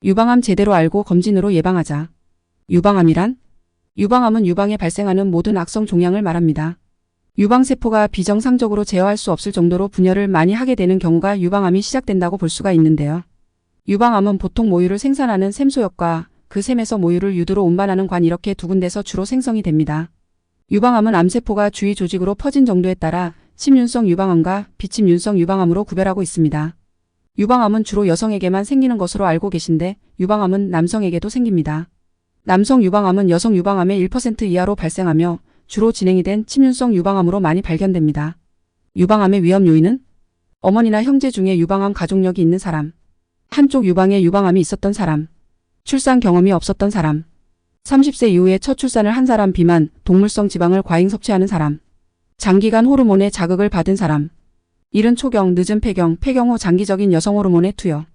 유방암 제대로 알고 검진으로 예방하자. 유방암이란? 유방암은 유방에 발생하는 모든 악성 종양을 말합니다. 유방세포가 비정상적으로 제어할 수 없을 정도로 분열을 많이 하게 되는 경우가 유방암이 시작된다고 볼 수가 있는데요. 유방암은 보통 모유를 생산하는 샘소역과 그 샘에서 모유를 유두로 운반하는 관 이렇게 두 군데서 주로 생성이 됩니다. 유방암은 암세포가 주위 조직으로 퍼진 정도에 따라 침윤성 유방암과 비침윤성 유방암으로 구별하고 있습니다. 유방암은 주로 여성에게만 생기는 것으로 알고 계신데 유방암은 남성에게도 생깁니다. 남성 유방암은 여성 유방암의 1% 이하로 발생하며 주로 진행이 된 침윤성 유방암으로 많이 발견됩니다. 유방암의 위험 요인은? 어머니나 형제 중에 유방암 가족력이 있는 사람, 한쪽 유방에 유방암이 있었던 사람, 출산 경험이 없었던 사람, 30세 이후에 첫 출산을 한 사람, 비만, 동물성 지방을 과잉 섭취하는 사람, 장기간 호르몬의 자극을 받은 사람, 이른 초경, 늦은 폐경, 폐경 후 장기적인 여성 호르몬의 투여,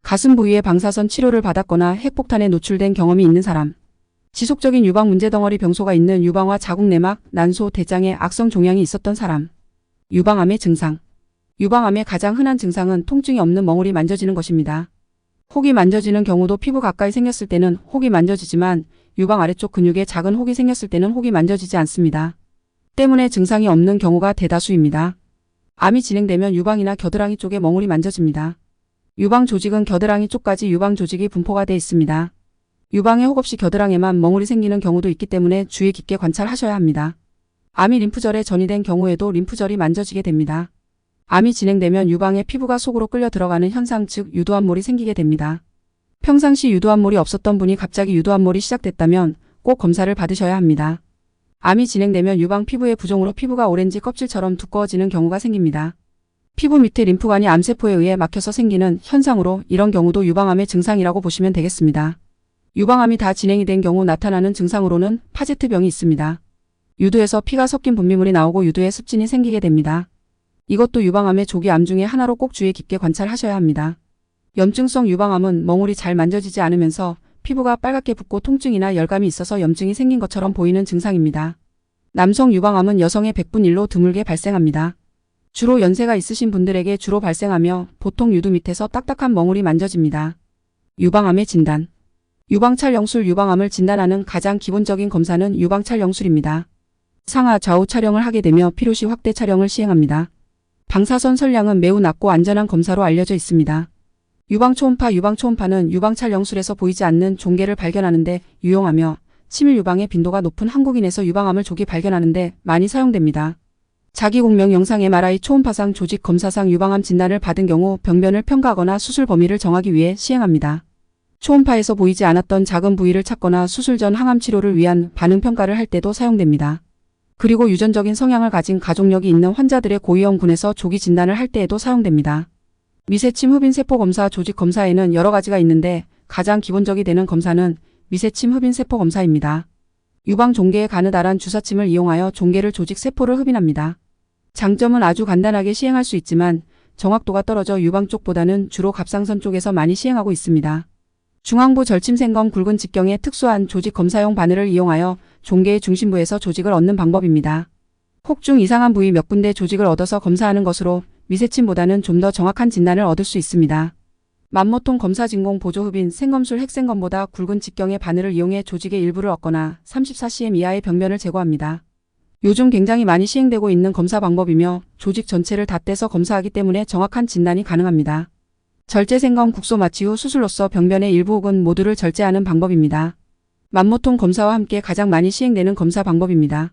가슴 부위의 방사선 치료를 받았거나 핵폭탄에 노출된 경험이 있는 사람, 지속적인 유방 문제덩어리 병소가 있는 유방화 자궁 내막, 난소, 대장에 악성 종양이 있었던 사람. 유방암의 증상. 유방암의 가장 흔한 증상은 통증이 없는 멍울이 만져지는 것입니다. 혹이 만져지는 경우도 피부 가까이 생겼을 때는 혹이 만져지지만 유방 아래쪽 근육에 작은 혹이 생겼을 때는 혹이 만져지지 않습니다. 때문에 증상이 없는 경우가 대다수입니다. 암이 진행되면 유방이나 겨드랑이 쪽에 멍울이 만져집니다. 유방 조직은 겨드랑이 쪽까지 유방 조직이 분포가 되어 있습니다. 유방에 혹 없이 겨드랑이에만 멍울이 생기는 경우도 있기 때문에 주의 깊게 관찰하셔야 합니다. 암이 림프절에 전이된 경우에도 림프절이 만져지게 됩니다. 암이 진행되면 유방의 피부가 속으로 끌려 들어가는 현상, 즉 유도암몰이 생기게 됩니다. 평상시 유도암몰이 없었던 분이 갑자기 유도암몰이 시작됐다면 꼭 검사를 받으셔야 합니다. 암이 진행되면 유방 피부의 부종으로 피부가 오렌지 껍질처럼 두꺼워지는 경우가 생깁니다. 피부 밑에 림프관이 암세포에 의해 막혀서 생기는 현상으로 이런 경우도 유방암의 증상이라고 보시면 되겠습니다. 유방암이 다 진행이 된 경우 나타나는 증상으로는 파제트병이 있습니다. 유두에서 피가 섞인 분비물이 나오고 유두에 습진이 생기게 됩니다. 이것도 유방암의 조기 암 중에 하나로 꼭 주의 깊게 관찰하셔야 합니다. 염증성 유방암은 멍울이 잘 만져지지 않으면서 피부가 빨갛게 붓고 통증이나 열감이 있어서 염증이 생긴 것처럼 보이는 증상입니다. 남성 유방암은 여성의 100분 1로 드물게 발생합니다. 주로 연세가 있으신 분들에게 주로 발생하며 보통 유두 밑에서 딱딱한 멍울이 만져집니다. 유방암의 진단. 유방촬영술. 유방암을 진단하는 가장 기본적인 검사는 유방촬영술입니다. 상하 좌우 촬영을 하게 되며 필요시 확대 촬영을 시행합니다. 방사선 선량은 매우 낮고 안전한 검사로 알려져 있습니다. 유방초음파. 유방초음파는 유방촬영술에서 보이지 않는 종괴를 발견하는 데 유용하며 치밀 유방의 빈도가 높은 한국인에서 유방암을 조기 발견하는 데 많이 사용됩니다. 자기공명 영상 MRI 초음파상 조직 검사상 유방암 진단을 받은 경우 병변을 평가하거나 수술 범위를 정하기 위해 시행합니다. 초음파에서 보이지 않았던 작은 부위를 찾거나 수술 전 항암 치료를 위한 반응 평가를 할 때도 사용됩니다. 그리고 유전적인 성향을 가진 가족력이 있는 환자들의 고위험군에서 조기 진단을 할 때에도 사용됩니다. 미세침 흡인세포 검사. 조직 검사에는 여러 가지가 있는데 가장 기본적이 되는 검사는 미세침 흡인세포 검사입니다. 유방 종괴에 가느다란 주사침을 이용하여 종괴를 조직 세포를 흡인합니다. 장점은 아주 간단하게 시행할 수 있지만 정확도가 떨어져 유방 쪽보다는 주로 갑상선 쪽에서 많이 시행하고 있습니다. 중앙부 절침생검. 굵은 직경의 특수한 조직 검사용 바늘을 이용하여 종괴의 중심부에서 조직을 얻는 방법입니다. 혹 중 이상한 부위 몇 군데 조직을 얻어서 검사하는 것으로 미세침보다는 좀 더 정확한 진단을 얻을 수 있습니다. 맘모통 검사. 진공 보조 흡인. 생검술. 핵생검보다 굵은 직경의 바늘을 이용해 조직의 일부를 얻거나 34cm 이하의 병변을 제거합니다. 요즘 굉장히 많이 시행되고 있는 검사 방법이며 조직 전체를 다 떼서 검사하기 때문에 정확한 진단이 가능합니다. 절제생검. 국소 마취 후 수술로서 병변의 일부 혹은 모두를 절제하는 방법입니다. 맘모통 검사와 함께 가장 많이 시행되는 검사 방법입니다.